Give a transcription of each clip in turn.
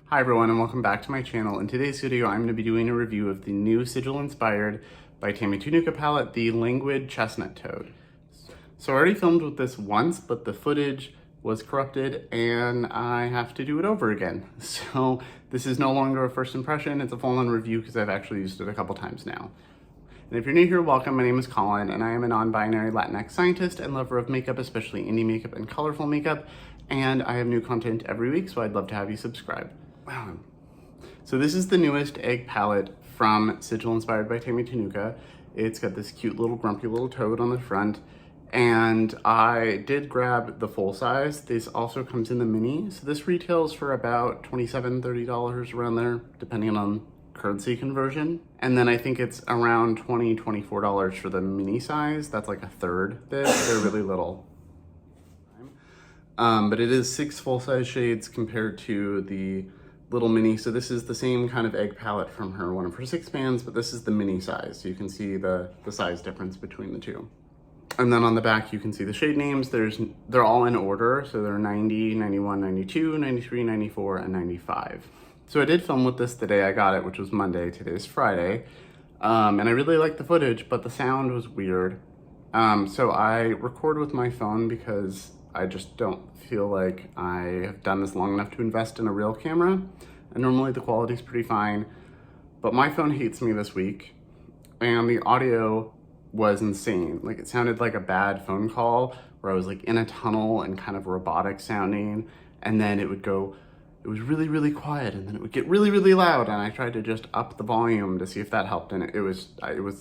Hi everyone and welcome back to my channel. In today's video, I'm going to be doing a review of the new Sigil Inspired by Tammy Tanuka palette, the Languid Chestnut Toad. So I already filmed with this once, but the footage was corrupted and I have to do it over again. So this is no longer a first impression, it's a full-on review because I've actually used it a couple times now. And if you're new here, welcome. My name is Colin and I am a non-binary Latinx scientist and lover of makeup, especially indie makeup and colorful makeup. And I have new content every week, so I'd love to have you subscribe. Wow. So this is the newest egg palette from Sigil Inspired by Tammy Tanuka. It's got this cute little grumpy little toad on the front. And I did grab the full size. This also comes in the mini. So this retails for about $27, $30 around there, depending on currency conversion. And then I think it's around $20, $24 for the mini size. That's like a third. They're really little. But it is 6 full-size shades compared to the little mini. So this is the same kind of egg palette from her one of her 6 pans, but this is the mini size. So you can see the size difference between the two. And then on the back, you can see the shade names. They're all in order. So they're 90, 91, 92, 93, 94, and 95. So I did film with this the day I got it, which was Monday. Today's Friday. And I really liked the footage, but the sound was weird. So I record with my phone because I just don't feel like I have done this long enough to invest in a real camera. And normally the quality's pretty fine, but my phone hates me this week and the audio was insane. Like it sounded like a bad phone call where I was like in a tunnel and kind of robotic sounding. And then it would go, it was really, really quiet. And then it would get really, really loud. And I tried to just up the volume to see if that helped. And it was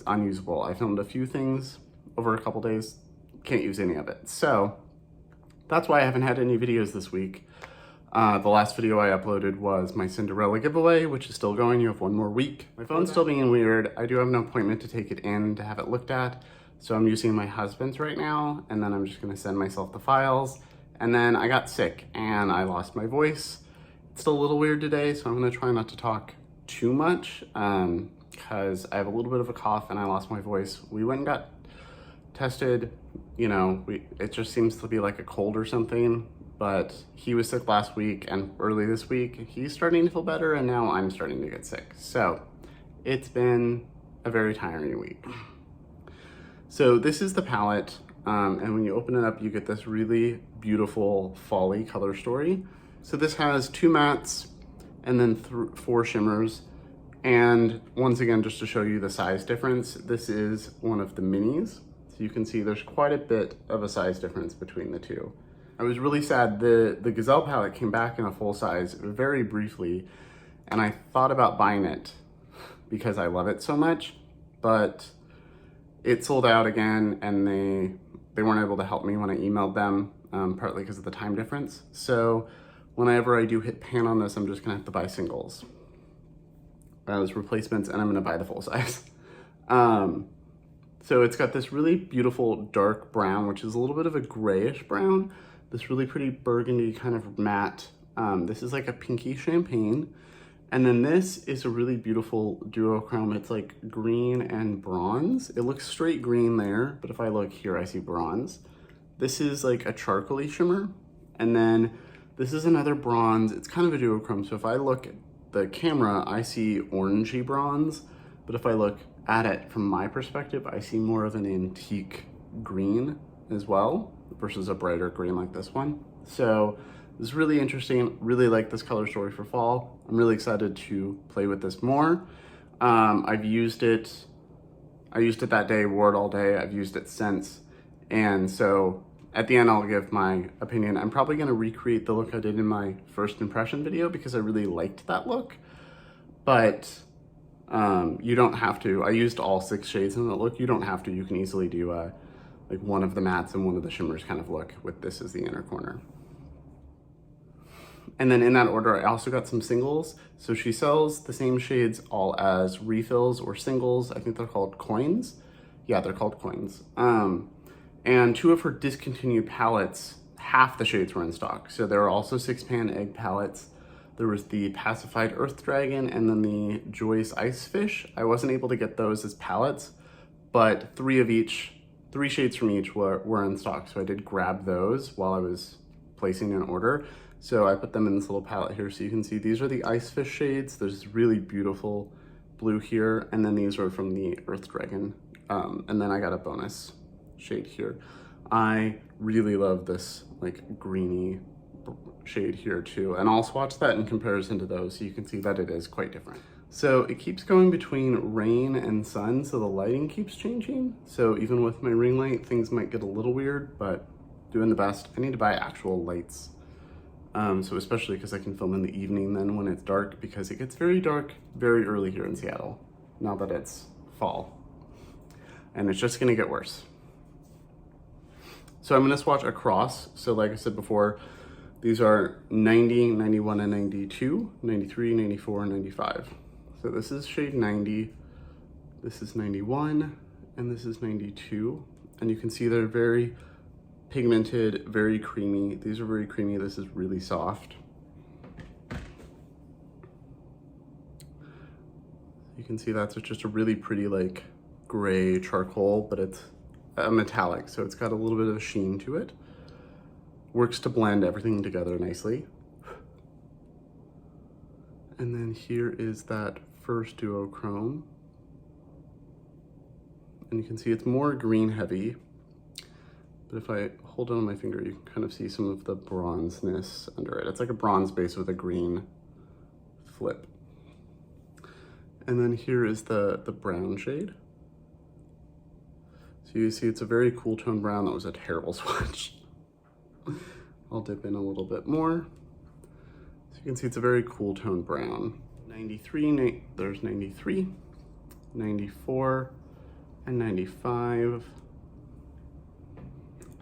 unusable. I filmed a few things over a couple days, can't use any of it. So that's why I haven't had any videos this week. The last video I uploaded was my Cinderella giveaway, which is still going. You have one more week. My phone's still being weird. I do have an appointment to take it in to have it looked at. So I'm using my husband's right now, and then I'm just gonna send myself the files. And then I got sick and I lost my voice. It's still a little weird today, so I'm gonna try not to talk too much because I have a little bit of a cough and I lost my voice. We went and got tested, you know, it just seems to be like a cold or something, but he was sick last week and early this week he's starting to feel better and now I'm starting to get sick. So it's been a very tiring week. So this is the palette, and when you open it up you get this really beautiful fall-y color story. So this has 2 mattes and then 4 shimmers. And once again, just to show you the size difference, this is one of the minis. So you can see there's quite a bit of a size difference between the two. I was really sad. The Gazelle palette came back in a full size very briefly, and I thought about buying it because I love it so much, but it sold out again and they weren't able to help me when I emailed them, partly because of the time difference. So whenever I do hit pan on this, I'm just gonna have to buy singles as replacements and I'm gonna buy the full size. So it's got this really beautiful dark brown, which is a little bit of a grayish brown, this really pretty burgundy kind of matte. This is like a pinky champagne. And then this is a really beautiful duochrome. It's like green and bronze. It looks straight green there, but if I look here, I see bronze. This is like a charcoaly shimmer. And then this is another bronze. It's kind of a duochrome. So if I look at the camera, I see orangey bronze, but if I look at it from my perspective, I see more of an antique green as well versus a brighter green like this one. So this is really interesting. Really like this color story for fall. I'm really excited to play with this more. I used it that day, wore it all day. I've used it since. And so at the end, I'll give my opinion. I'm probably gonna recreate the look I did in my first impression video because I really liked that look, but you don't have to. I used all 6 shades in the look. You don't have to. You can easily do like one of the mattes and one of the shimmers kind of look with this as the inner corner. And then in that order, I also got some singles. So she sells the same shades all as refills or singles. I think they're called coins. Yeah, they're called coins. And 2 of her discontinued palettes, half the shades were in stock. So there are also 6-pan egg palettes. There was the Pacified Earth Dragon and then the Joyce Ice Fish. I wasn't able to get those as palettes, but 3 shades from each were in stock. So I did grab those while I was placing an order. So I put them in this little palette here so you can see these are the Ice Fish shades. There's really beautiful blue here, and then these are from the Earth Dragon. And then I got a bonus shade here. I really love this like greeny shade here too, and I'll swatch that in comparison to those so you can see that it is quite different. So it keeps going between rain and sun, so the lighting keeps changing. So even with my ring light, things might get a little weird, but doing the best. I need to buy actual lights. So especially because I can film in the evening then when it's dark, because it gets very dark very early here in Seattle, now that it's fall. And it's just gonna get worse. So I'm gonna swatch across. So like I said before, these are 90, 91, and 92, 93, 94, and 95. So this is shade 90, this is 91, and this is 92. And you can see they're very pigmented, very creamy. These are very creamy, this is really soft. You can see that's just a really pretty like gray charcoal, but it's a metallic, so it's got a little bit of a sheen to it. Works to blend everything together nicely. And then here is that first duochrome. And you can see it's more green heavy, but if I hold it on my finger, you can kind of see some of the bronzeness under it. It's like a bronze base with a green flip. And then here is the brown shade. So you see it's a very cool tone brown. That was a terrible swatch. I'll dip in a little bit more. So you can see it's a very cool tone brown. 93, there's 93, 94, and 95.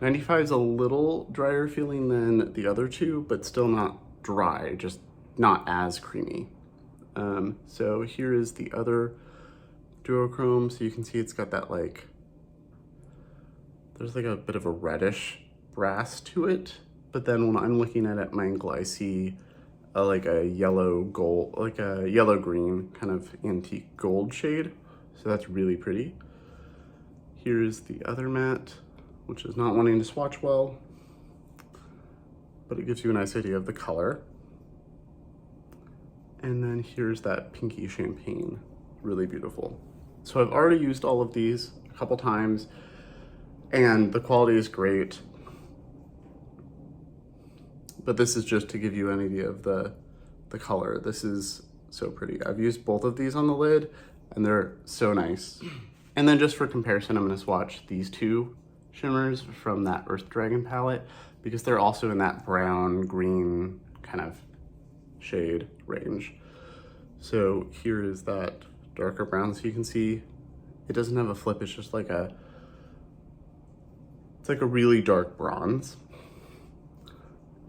95 is a little drier feeling than the other two, but still not dry, just not as creamy. So here is the other duochrome. So you can see it's got that like, there's like a bit of a reddish brass to it. But then when I'm looking at it at my angle, I see like a yellow gold, like a yellow green kind of antique gold shade. So that's really pretty. Here's the other matte, which is not wanting to swatch well, but it gives you a nice idea of the color. And then here's that pinky champagne, really beautiful. So I've already used all of these a couple times and the quality is great. But this is just to give you an idea of the color. This is so pretty. I've used both of these on the lid and they're so nice. And then just for comparison, I'm gonna swatch these two shimmers from that Earth Dragon palette because they're also in that brown, green kind of shade range. So here is that darker brown. So you can see it doesn't have a flip. It's just like it's like a really dark bronze.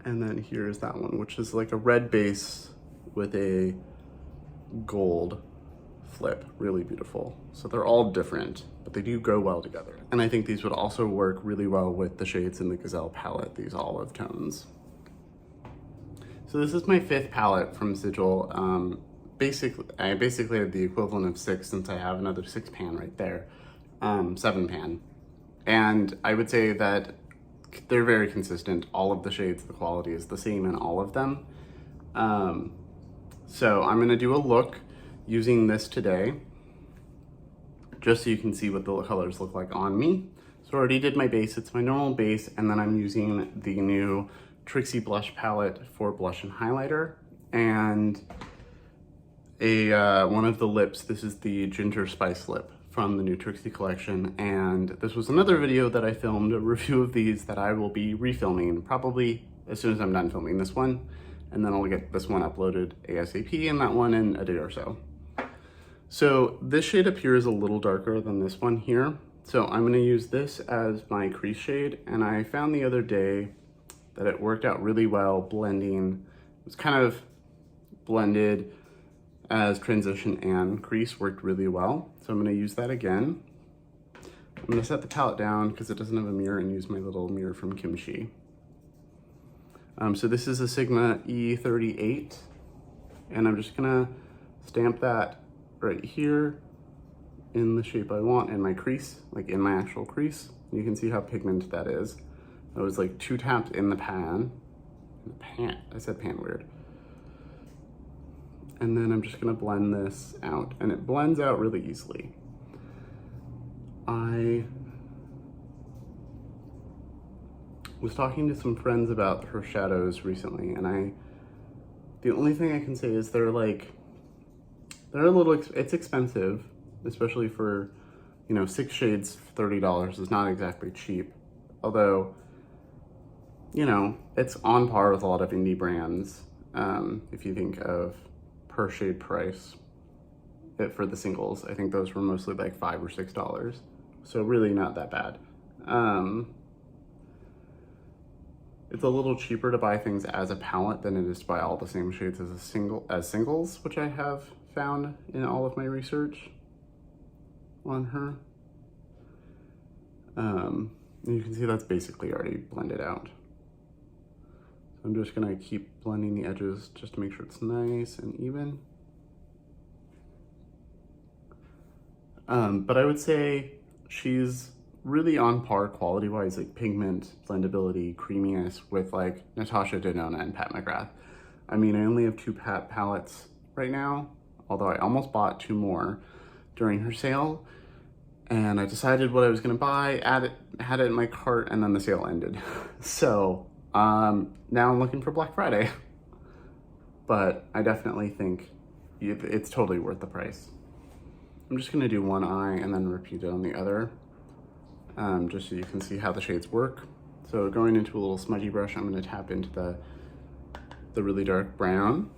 And then here's that one, which is like a red base with a gold flip, really beautiful. So they're all different, but they do go well together. And I think these would also work really well with the shades in the Gazelle palette, these olive tones. So this is my 5th palette from Sigil. I basically have the equivalent of 6 since I have another 6 pan right there, 7 pan. And I would say that they're very consistent. All of the shades, the quality is the same in all of them. So I'm gonna do a look using this today, just so you can see what the colors look like on me. So I already did my base, it's my normal base, and then I'm using the new Trixie blush palette for blush and highlighter, and one of the lips. This is the Ginger Spice lip from the new Trixie collection, and this was another video that I filmed, a review of these that I will be refilming probably as soon as I'm done filming this one, and then I'll get this one uploaded ASAP and that one in a day or so. So this shade up here is a little darker than this one here, so I'm gonna use this as my crease shade, and I found the other day that it worked out really well blending. It was kind of blended as transition and crease, worked really well. So I'm gonna use that again. I'm gonna set the palette down because it doesn't have a mirror and use my little mirror from Kimchi. So this is a Sigma E38, and I'm just gonna stamp that right here in the shape I want in my crease, like in my actual crease. You can see how pigmented that is. That was like 2 taps in the pan, I said pan weird. And then I'm just gonna blend this out, and it blends out really easily. I was talking to some friends about her shadows recently, and the only thing I can say is they're a little, it's expensive, especially for, you know, 6 shades, $30 is not exactly cheap. Although, you know, it's on par with a lot of indie brands. If you think of per shade price for the singles, I think those were mostly like $5 or $6. So really not that bad. It's a little cheaper to buy things as a palette than it is to buy all the same shades as singles, which I have found in all of my research on her. And you can see that's basically already blended out. So I'm just gonna keep blending the edges just to make sure it's nice and even. But I would say she's really on par quality-wise, like pigment, blendability, creaminess with like Natasha Denona and Pat McGrath. I mean, I only have 2 Pat palettes right now, although I almost bought 2 more during her sale. And I decided what I was gonna buy, had it in my cart, and then the sale ended. So now I'm looking for Black Friday. But I definitely think it's totally worth the price. I'm just gonna do one eye and then repeat it on the other. Just so you can see how the shades work. So going into a little smudgy brush, I'm going to tap into the really dark brown,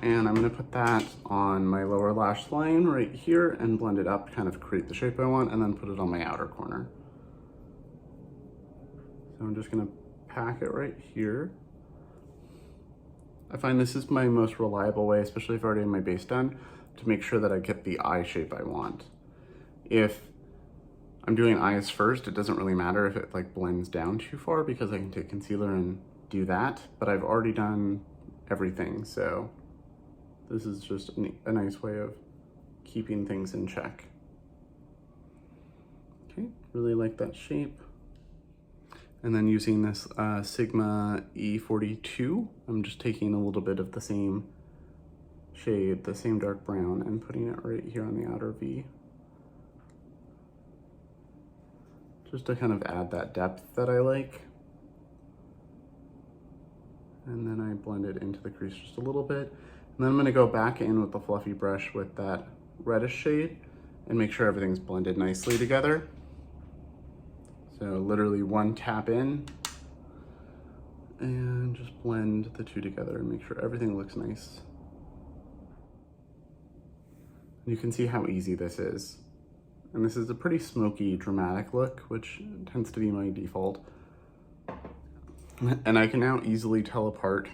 and I'm going to put that on my lower lash line right here and blend it up, kind of create the shape I want, and then put it on my outer corner. So I'm just going to pack it right here. I find this is my most reliable way, especially if I already have my base done, to make sure that I get the eye shape I want. If I'm doing eyes first, it doesn't really matter if it like blends down too far because I can take concealer and do that, but I've already done everything, so this is just a nice way of keeping things in check. Okay, really like that shape. And then using this Sigma E42, I'm just taking a little bit of the same shade, the same dark brown, and putting it right here on the outer V. Just to kind of add that depth that I like. And then I blend it into the crease just a little bit. And then I'm gonna go back in with the fluffy brush with that reddish shade and make sure everything's blended nicely together. So literally one tap in and just blend the two together and make sure everything looks nice. You can see how easy this is. And this is a pretty smoky, dramatic look, which tends to be my default. And I can now easily tell apart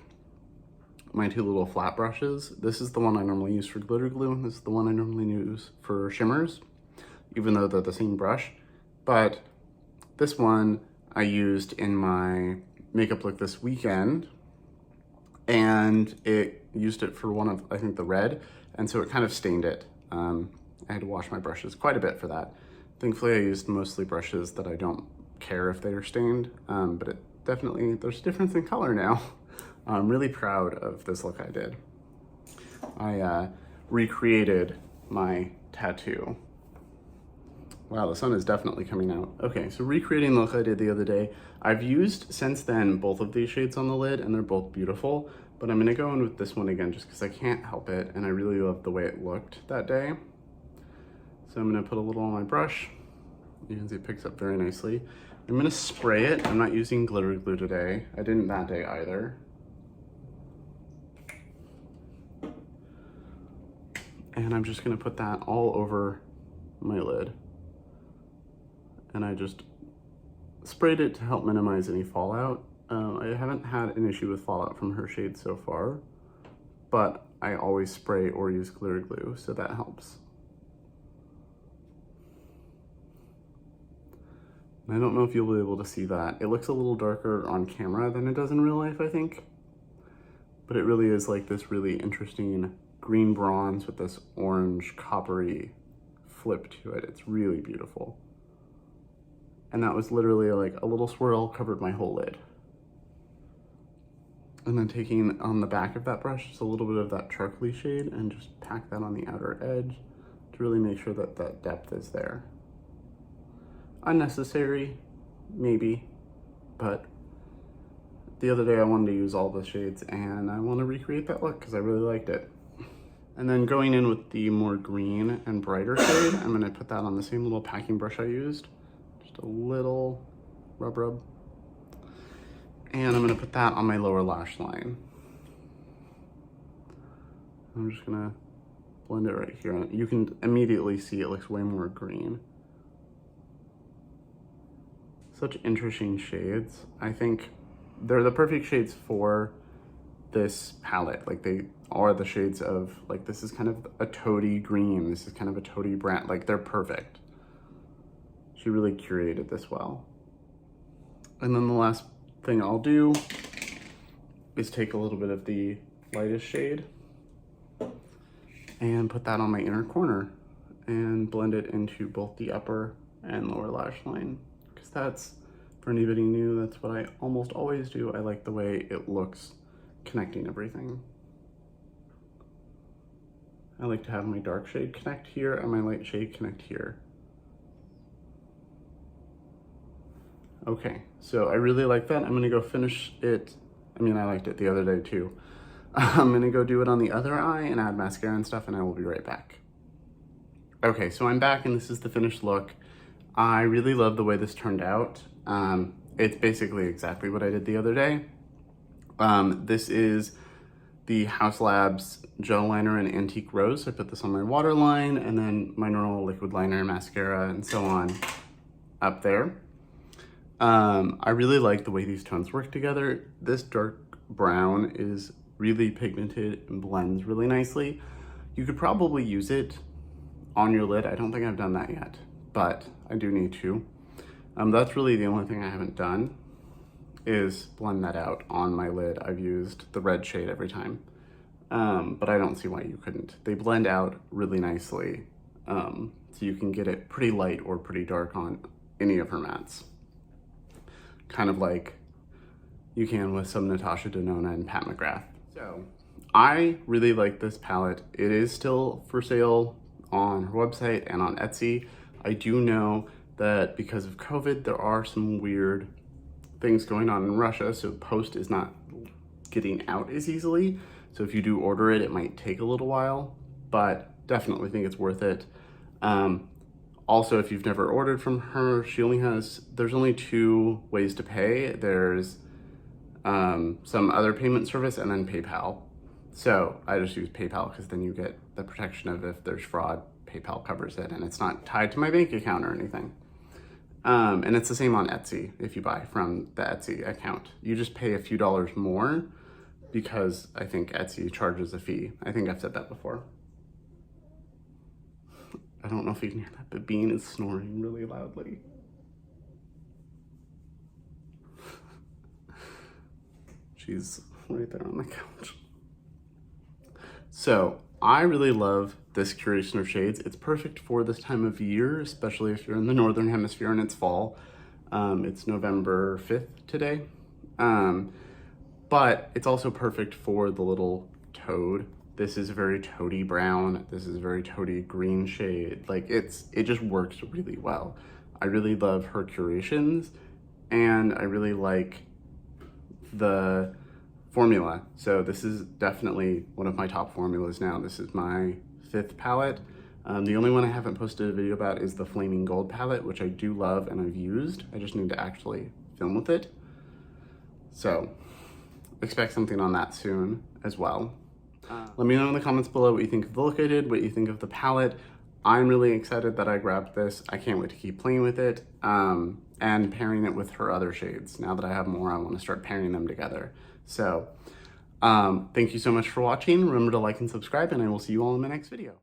my 2 little flat brushes. This is the one I normally use for glitter glue, and this is the one I normally use for shimmers, even though they're the same brush. But this one I used in my makeup look this weekend, and it used it for one of, I think, the red, and so it kind of stained it. I had to wash my brushes quite a bit for that. Thankfully, I used mostly brushes that I don't care if they are stained, but it definitely, there's a difference in color now. I'm really proud of this look I did. I recreated my tattoo. Wow, the sun is definitely coming out. Okay, so recreating the look I did the other day. I've used, since then, both of these shades on the lid, and they're both beautiful, but I'm gonna go in with this one again just because I can't help it, and I really love the way it looked that day. So I'm gonna put a little on my brush. You can see it picks up very nicely. I'm gonna spray it. I'm not using glitter glue today. I didn't that day either. And I'm just gonna put that all over my lid. And I just sprayed it to help minimize any fallout. I haven't had an issue with fallout from her shade so far, but I always spray or use glitter glue, so that helps. I don't know if you'll be able to see that. It looks a little darker on camera than it does in real life, I think. But it really is like this really interesting green bronze with this orange coppery flip to it. It's really beautiful. And that was literally like a little swirl covered my whole lid. And then taking on the back of that brush, just a little bit of that charcoaly shade and just pack that on the outer edge to really make sure that that depth is there. Unnecessary, maybe, but the other day I wanted to use all the shades and I want to recreate that look because I really liked it. And then going in with the more green and brighter shade, I'm going to put that on the same little packing brush I used. Just a little rub. And I'm gonna put that on my lower lash line. I'm just gonna blend it right here. You can immediately see it looks way more green. Such interesting shades. I think they're the perfect shades for this palette. Like they are the shades of, like this is kind of a toady green. This is kind of a toady brown. Like they're perfect. She really curated this well. And then the last thing I'll do is take a little bit of the lightest shade and put that on my inner corner and blend it into both the upper and lower lash line. Because that's, for anybody new, that's what I almost always do. I like the way it looks connecting everything. I like to have my dark shade connect here and my light shade connect here. Okay, so I really like that. I'm gonna go finish it. I mean, I liked it the other day too. I'm gonna go do it on the other eye and add mascara and stuff, and I will be right back. Okay, so I'm back and this is the finished look. I really love the way this turned out. It's basically exactly what I did the other day. This is the Haus Labs gel liner in Antique Rose. I put this on my waterline and then my normal liquid liner, mascara, and so on up there. I really like the way these tones work together. This dark brown is really pigmented and blends really nicely. You could probably use it on your lid. I don't think I've done that yet, but I do need to. That's really the only thing I haven't done is blend that out on my lid. I've used the red shade every time, but I don't see why you couldn't. They blend out really nicely, so you can get it pretty light or pretty dark on any of her mattes. Kind of like you can with some Natasha Denona and Pat McGrath. So I really like this palette. It is still for sale on her website and on Etsy. I do know that because of COVID, there are some weird things going on in Russia, so post is not getting out as easily. So if you do order it, it might take a little while, but definitely think it's worth it. Also, if you've never ordered from her, there's only 2 ways to pay. There's some other payment service and then PayPal. So I just use PayPal because then you get the protection of if there's fraud, PayPal covers it and it's not tied to my bank account or anything. And it's the same on Etsy if you buy from the Etsy account. You just pay a few dollars more because I think Etsy charges a fee. I think I've said that before. I don't know if you can hear that, but Bean is snoring really loudly. She's right there on the couch. So I really love this curation of shades. It's perfect for this time of year, especially if you're in the Northern Hemisphere and it's fall. It's November 5th today. But it's also perfect for the little toad. This is a very toady brown. This is a very toady green shade. Like it just works really well. I really love her curations and I really like the formula. So this is definitely one of my top formulas now. This is my 5th palette. The only one I haven't posted a video about is the Flaming Gold palette, which I do love and I've used. I just need to actually film with it. So expect something on that soon as well. Let me know in the comments below what you think of the look I did, what you think of the palette. I'm really excited that I grabbed this. I can't wait to keep playing with it and pairing it with her other shades. Now that I have more, I want to start pairing them together. So thank you so much for watching. Remember to like and subscribe, and I will see you all in my next video.